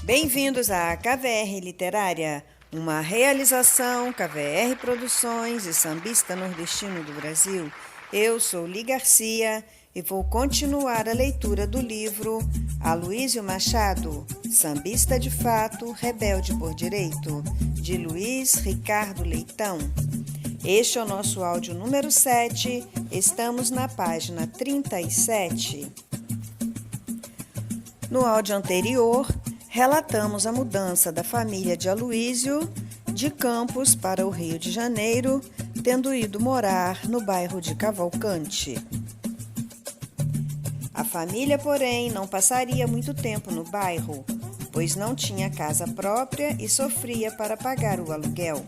Bem-vindos à KVR Literária, uma realização KVR Produções e Sambista Nordestino do Brasil. Eu sou Li Garcia e vou continuar a leitura do livro Aloísio Machado, Sambista de Fato, Rebelde por Direito, de Luiz Ricardo Leitão. Este é o nosso áudio número 7, estamos na página 37. No áudio anterior, relatamos a mudança da família de Aloísio de Campos para o Rio de Janeiro, tendo ido morar no bairro de Cavalcante. A família, porém, não passaria muito tempo no bairro, pois não tinha casa própria e sofria para pagar o aluguel.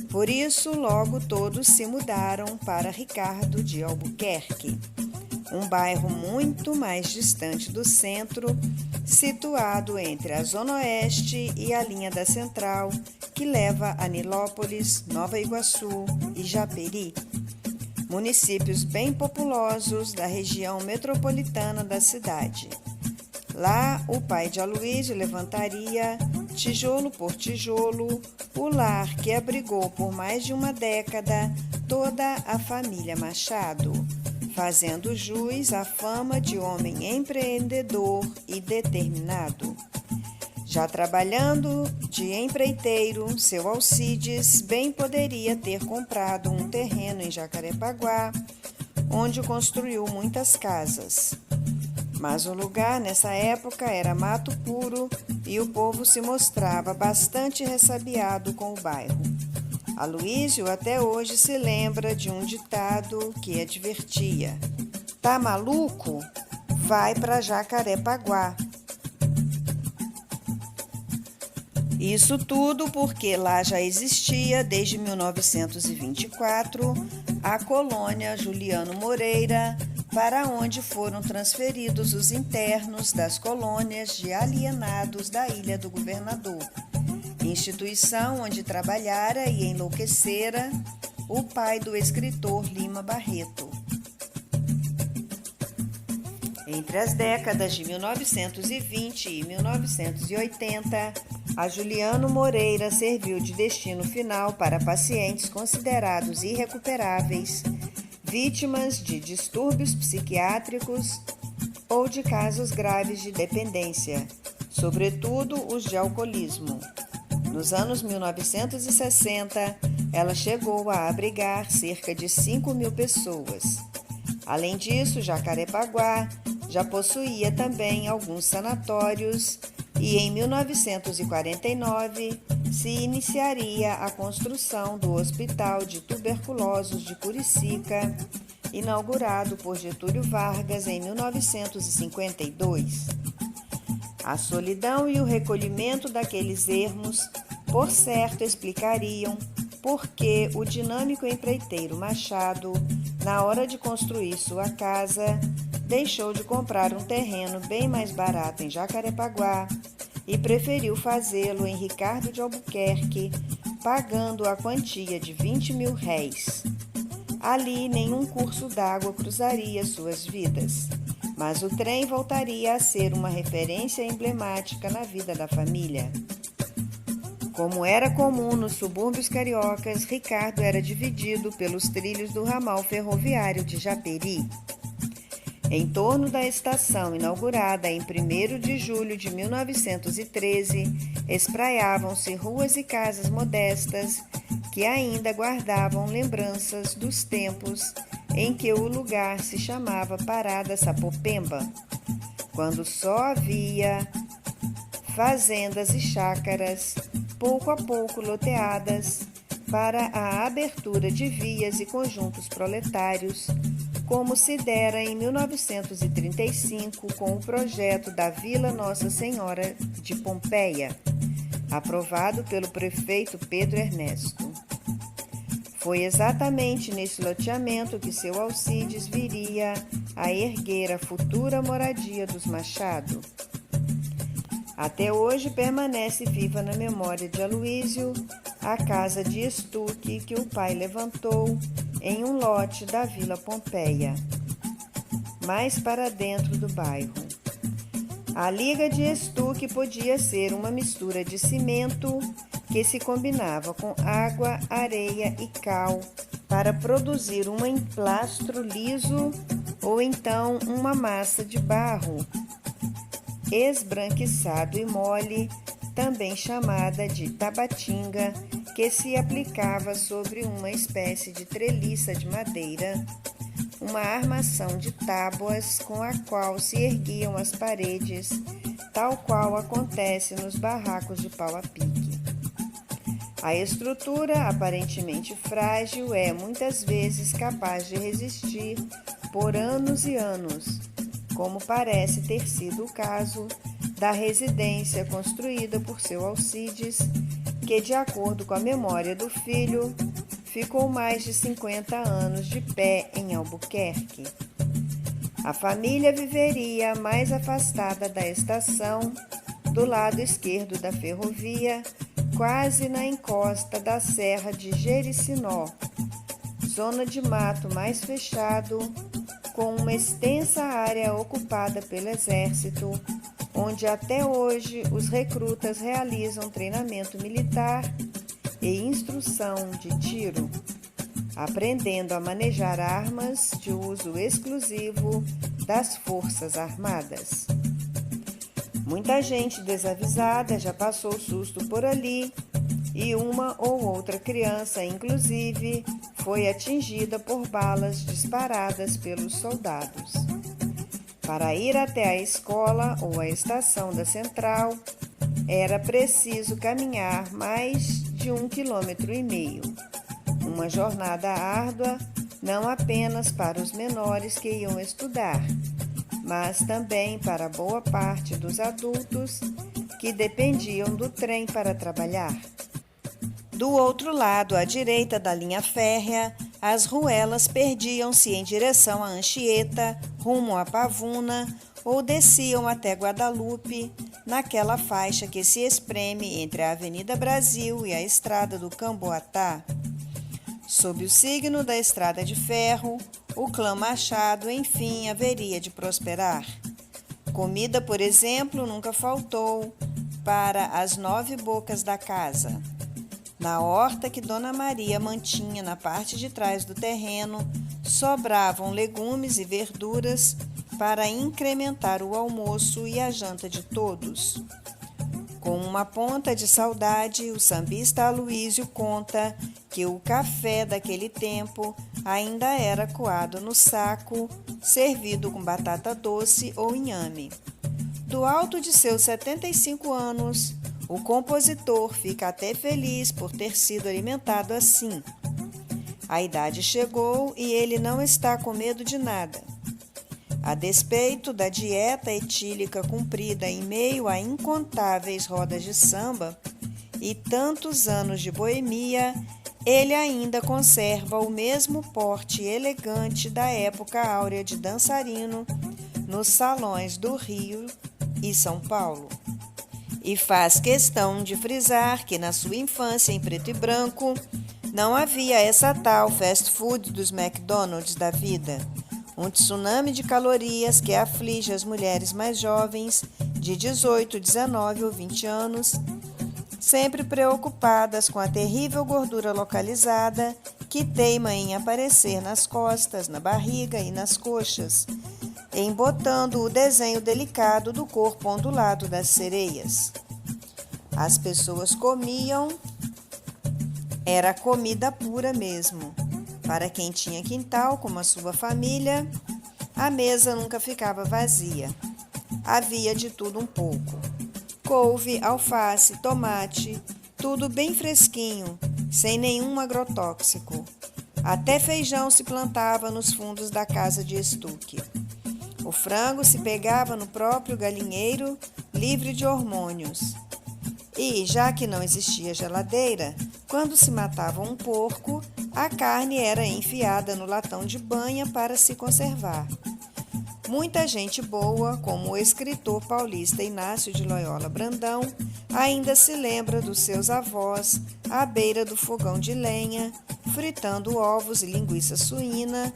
Por isso, logo todos se mudaram para Ricardo de Albuquerque, um bairro muito mais distante do centro, situado entre a Zona Oeste e a linha da Central, que leva a Nilópolis, Nova Iguaçu e Japeri, municípios bem populosos da região metropolitana da cidade. Lá, o pai de Aloísio levantaria, tijolo por tijolo, o lar que abrigou por mais de uma década toda a família Machado, fazendo jus à fama de homem empreendedor e determinado. Já trabalhando de empreiteiro, seu Alcides bem poderia ter comprado um terreno em Jacarepaguá, onde construiu muitas casas. Mas o lugar nessa época era mato puro e o povo se mostrava bastante ressabiado com o bairro. Aloísio até hoje se lembra de um ditado que advertia: "Tá maluco? Vai para Jacarepaguá." Isso tudo porque lá já existia, desde 1924, a colônia Juliano Moreira, para onde foram transferidos os internos das colônias de alienados da Ilha do Governador, instituição onde trabalhara e enlouquecera o pai do escritor Lima Barreto. Entre as décadas de 1920 e 1980, a Juliano Moreira serviu de destino final para pacientes considerados irrecuperáveis, vítimas de distúrbios psiquiátricos ou de casos graves de dependência, sobretudo os de alcoolismo. Nos anos 1960, ela chegou a abrigar cerca de 5.000 pessoas. Além disso, Jacarepaguá já possuía também alguns sanatórios e em 1949 se iniciaria a construção do Hospital de Tuberculosos de Curicica, inaugurado por Getúlio Vargas em 1952. A solidão e o recolhimento daqueles ermos, por certo, explicariam por que o dinâmico empreiteiro Machado, na hora de construir sua casa, deixou de comprar um terreno bem mais barato em Jacarepaguá e preferiu fazê-lo em Ricardo de Albuquerque, pagando a quantia de 20.000 réis. Ali, nenhum curso d'água cruzaria suas vidas, mas o trem voltaria a ser uma referência emblemática na vida da família. Como era comum nos subúrbios cariocas, Ricardo era dividido pelos trilhos do ramal ferroviário de Japeri. Em torno da estação, inaugurada em 1º de julho de 1913, espraiavam-se ruas e casas modestas que ainda guardavam lembranças dos tempos em que o lugar se chamava Parada Sapopemba, quando só havia fazendas e chácaras, pouco a pouco loteadas, para a abertura de vias e conjuntos proletários, como se dera em 1935 com o projeto da Vila Nossa Senhora de Pompeia, aprovado pelo prefeito Pedro Ernesto. Foi exatamente nesse loteamento que seu Alcides viria a erguer a futura moradia dos Machado. Até hoje permanece viva na memória de Aloísio a casa de estuque que o pai levantou em um lote da Vila Pompeia, mais para dentro do bairro. A liga de estuque podia ser uma mistura de cimento que se combinava com água, areia e cal para produzir um emplastro liso ou então uma massa de barro esbranquiçado e mole, também chamada de tabatinga, que se aplicava sobre uma espécie de treliça de madeira, uma armação de tábuas com a qual se erguiam as paredes, tal qual acontece nos barracos de pau a pique. A estrutura, aparentemente frágil, é muitas vezes capaz de resistir por anos e anos, como parece ter sido o caso da residência construída por seu Alcides, que, de acordo com a memória do filho, ficou mais de 50 anos de pé em Albuquerque. A família viveria mais afastada da estação, do lado esquerdo da ferrovia, quase na encosta da Serra de Jericinó, zona de mato mais fechado, com uma extensa área ocupada pelo exército, onde até hoje os recrutas realizam treinamento militar e instrução de tiro, aprendendo a manejar armas de uso exclusivo das Forças Armadas. Muita gente desavisada já passou susto por ali e uma ou outra criança, inclusive, foi atingida por balas disparadas pelos soldados. Para ir até a escola ou a estação da central, era preciso caminhar mais de 1,5 km. Uma jornada árdua, não apenas para os menores que iam estudar, mas também para boa parte dos adultos que dependiam do trem para trabalhar. Do outro lado, à direita da linha férrea, as ruelas perdiam-se em direção a Anchieta, rumo a Pavuna, ou desciam até Guadalupe, naquela faixa que se espreme entre a Avenida Brasil e a Estrada do Camboatá. Sob o signo da Estrada de Ferro, o clã Machado, enfim, haveria de prosperar. Comida, por exemplo, nunca faltou para as 9 bocas da casa. Na horta que Dona Maria mantinha na parte de trás do terreno, sobravam legumes e verduras para incrementar o almoço e a janta de todos. Com uma ponta de saudade, o sambista Aloísio conta que o café daquele tempo ainda era coado no saco, servido com batata doce ou inhame. Do alto de seus 75 anos, o compositor fica até feliz por ter sido alimentado assim. A idade chegou e ele não está com medo de nada. A despeito da dieta etílica cumprida em meio a incontáveis rodas de samba e tantos anos de boemia, ele ainda conserva o mesmo porte elegante da época áurea de dançarino nos salões do Rio e São Paulo. E faz questão de frisar que na sua infância em preto e branco não havia essa tal fast food dos McDonald's da vida, um tsunami de calorias que aflige as mulheres mais jovens de 18, 19 ou 20 anos, sempre preocupadas com a terrível gordura localizada que teima em aparecer nas costas, na barriga e nas coxas, embotando o desenho delicado do corpo ondulado das sereias. As pessoas comiam, era comida pura mesmo. Para quem tinha quintal, como a sua família, a mesa nunca ficava vazia. Havia de tudo um pouco. Couve, alface, tomate, tudo bem fresquinho, sem nenhum agrotóxico. Até feijão se plantava nos fundos da casa de estuque. O frango se pegava no próprio galinheiro, livre de hormônios. E, já que não existia geladeira, quando se matava um porco, a carne era enfiada no latão de banha para se conservar. Muita gente boa, como o escritor paulista Inácio de Loyola Brandão, ainda se lembra dos seus avós à beira do fogão de lenha, fritando ovos e linguiça suína,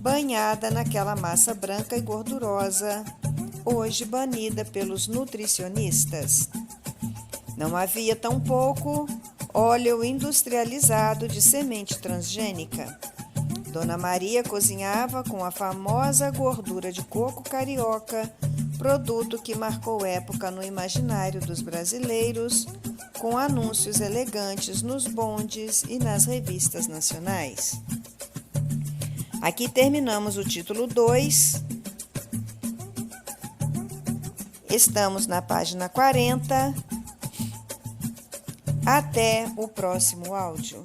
banhada naquela massa branca e gordurosa, hoje banida pelos nutricionistas. Não havia tampouco óleo industrializado de semente transgênica. Dona Maria cozinhava com a famosa gordura de coco carioca, produto que marcou época no imaginário dos brasileiros, com anúncios elegantes nos bondes e nas revistas nacionais. Aqui terminamos o título 2. Estamos na página 40. Até o próximo áudio.